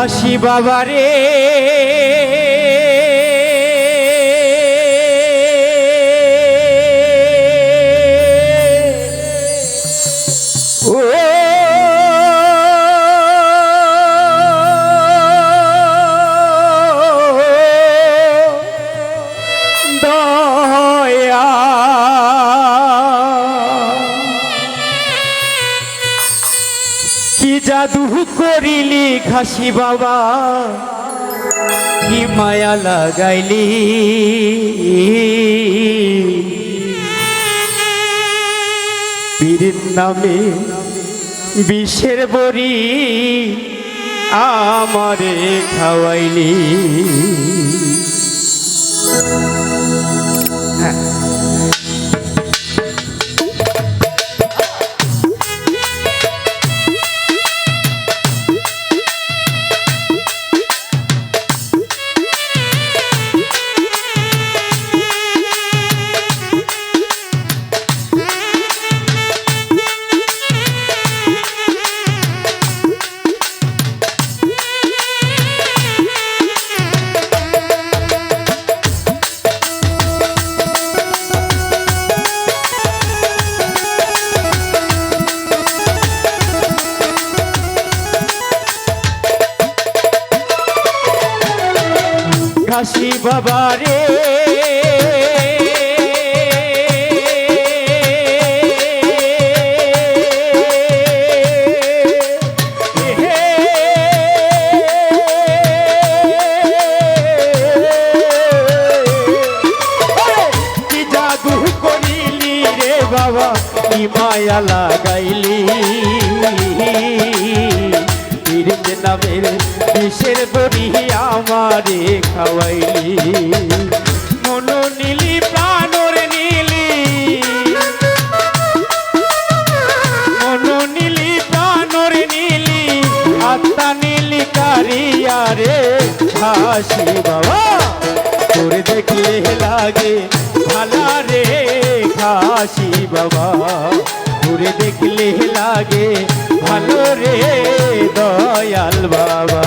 ঘাসি বাবারে কি জাদু করিলি ঘাসি বাবা, কি মায়া লাগাইলি পীরের নামে বিষের বড়ি আমারে খাওয়াইলি। ঘাসি বাবারে কি জাদু করিলি রে বাবা, কি মায়া লাগাইলি পীরের নামের বিষের বড়ি আমারে খাওয়াইলি। মন নীলি প্রাণর নীলি, মন নীলি প্রাণর নীলি, আত্মা নীলি কারিয়া রে ঘাসি বাবা, তোরে দেখলে লাগে ভালা রে ঘাসি বাবা, তোরে দেখলে লাগে ভালো রে দয়াল বাবা।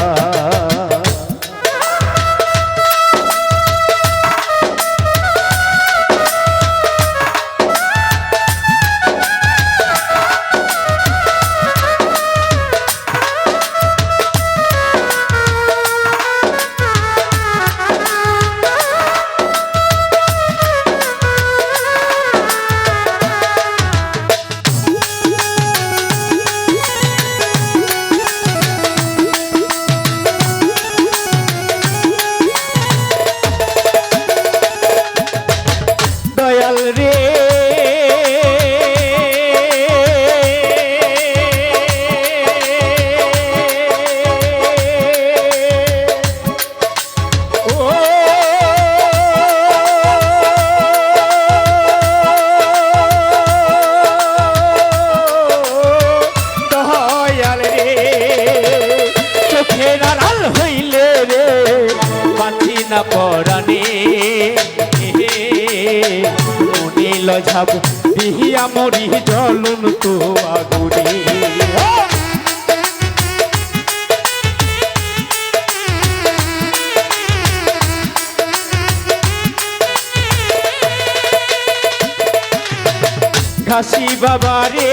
দয়াল রে দয়াল রে চোখের আড়াল হইলে রে বাঁচি না পরাণে, ঝাপ দিহিয়া মরি জলুন তো আগুনে। ঘাসি বাবারে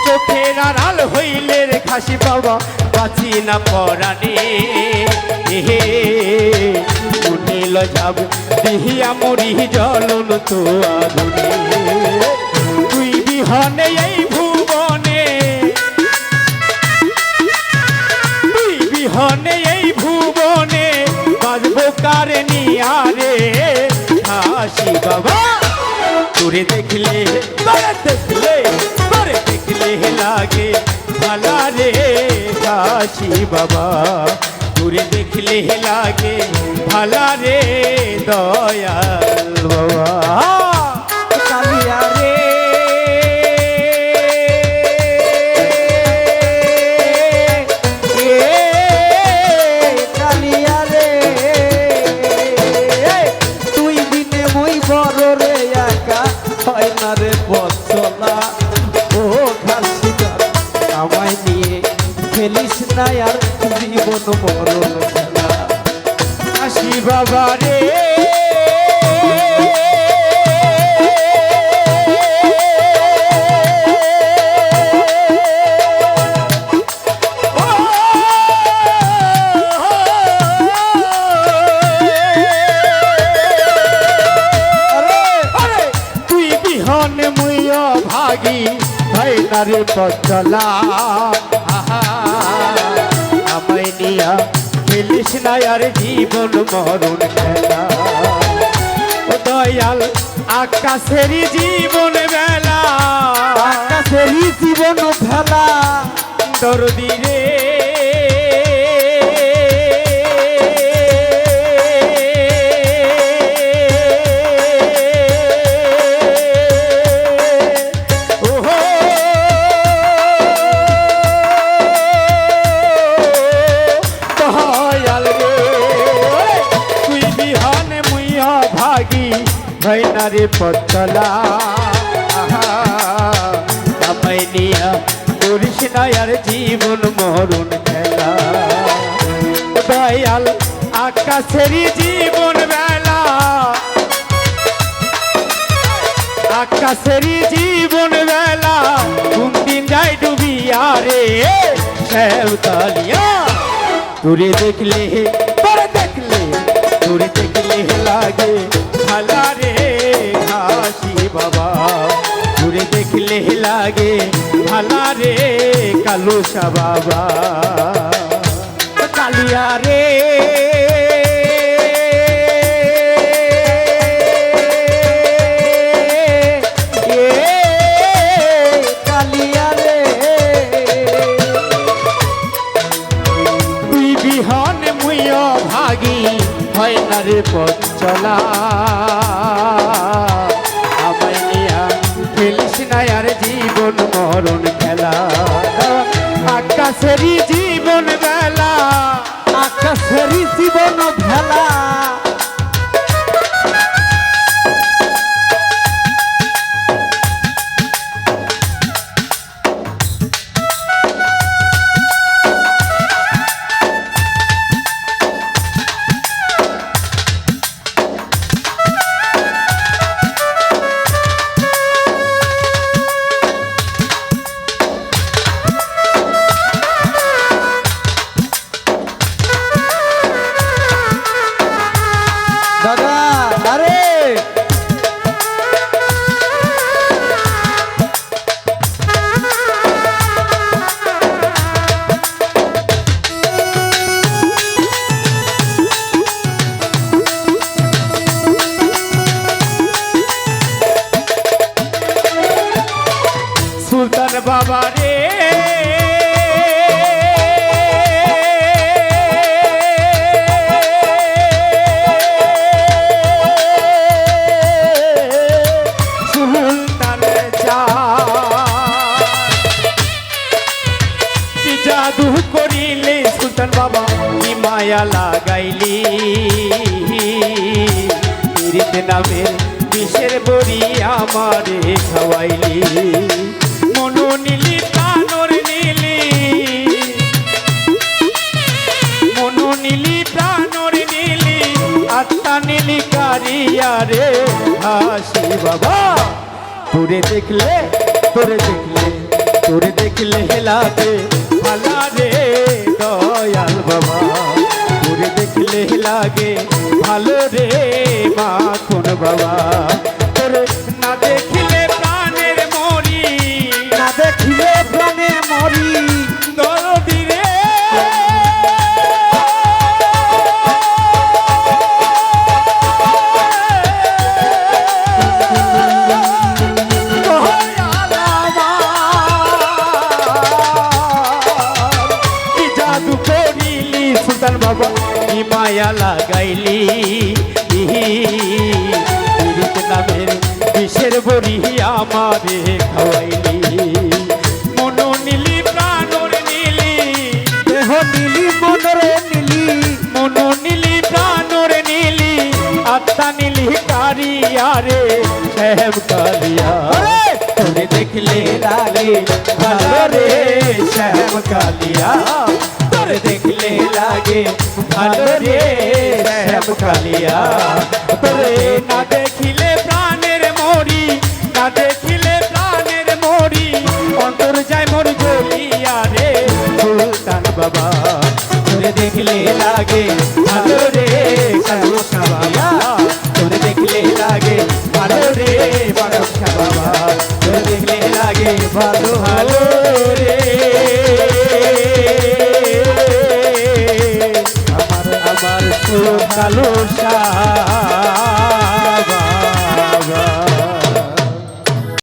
চোখের আড়াল হইলে রে ঘাসি বাবা, বাঁচি না পরাণে হে নীল যাব দিহিয়া মরি জলন তো আগুনে। তুই বিহনে এই ভুবনে, তুই বিহনে এই ভুবনে বাজবো কারে নিয়ারে ঘাসি বাবা, তোরে দেখলে তোরে দেখলে তোরে দেখলে লাগে ভালা রে ঘাসি বাবা, তোরে দেখলে লাগে ভালা রে দয়াল বাবা। কালিয়া রে পথ চলা। ও খাসিদার আমায় নিয়ে খেলিস না আর জীবন মরণ খেলা। আসি বাবা রে ভাগি ভাই নারে পচলা। আমায় নিয়া খেলিস না আর জীবন মরণ খেলা। ও দয়াল আকাশেরই জীবন বেলা, আকাশেরই জীবন ভেলা। দরদি রে ভাইনারে পচলা। আমায় নিয়া করিস না আর জীবন মরণ খেলা। দয়াল আকাশেরই জীবন বেলা, আকাশেরই জীবন বেলা। কোন দিন যাই ডুবিয়া রে শ্যামকালিয়া। তোরে দেখলে তোরে দেখলে তোরে দেখলে লাগে ভালা রে ঘাসি বাবা। তোরে দেখলে লাগে ভালা রে কালুসা বাবা। কালিয়া রে কালিয়া রে তুই বিহন মুইও ভাগি হয় না রে পথ চলা। আমায় নিয়া খেলিস না আর জীবন মরণ খেলা। আকাশেরই জীবন বেলা, আকাশেরই জীবন ভেলা। সুলতান বাবা রে সুলতান জাদু করিলে সুলতান বাবা কি মায়া লাগাইলি। নামে বিষের বড়ি আমারে খাওয়াইলি। মনো নীলি প্রাণর নীলি, মনো নীলি প্রাণর নীলি। আত্মা নীলি কারিয়া রে হাসি বাবা। তোরে দেখলে তোরে দেখলে তোরে দেখলে লাগে ভালা রে দয়াল বাবা। তোরে দেখলে লাগে ভালো রে মাখন বাবা। তোরে না দেখিলে প্রাণের মরি, না দেখিলে প্রাণে মরি। দরদি রে জাদু করিলি সুলতান বাবা কি মায়া লাগাইলি। নামের বিষের বড়ি আমারে খাওয়াইলি। মনো নীলি প্রাণর নীলি, দেহ নীলি মনর নীলি। মনো নীলি প্রাণর নীলি, আত্মা নীলি কারিয়া রে শ্যাম কালিয়া। দেখলে লাগে ভালো রে শ্যাম কালিয়া তোরে দেখলে লাগে ভালো রে শ্যাম কালিয়া তোরে না দেখিলে প্রাণের মরি না দেখিলে প্রাণের মরি অন্তর যায় মোর জ্বলিয়া রে সুলতান বাবা তোরে দেখলে লাগে ভালো রে বাদশা বাবা তোরে দেখলে লাগে ভালো রে বাদশা বাবা তোরে দেখলে লাগে ভালো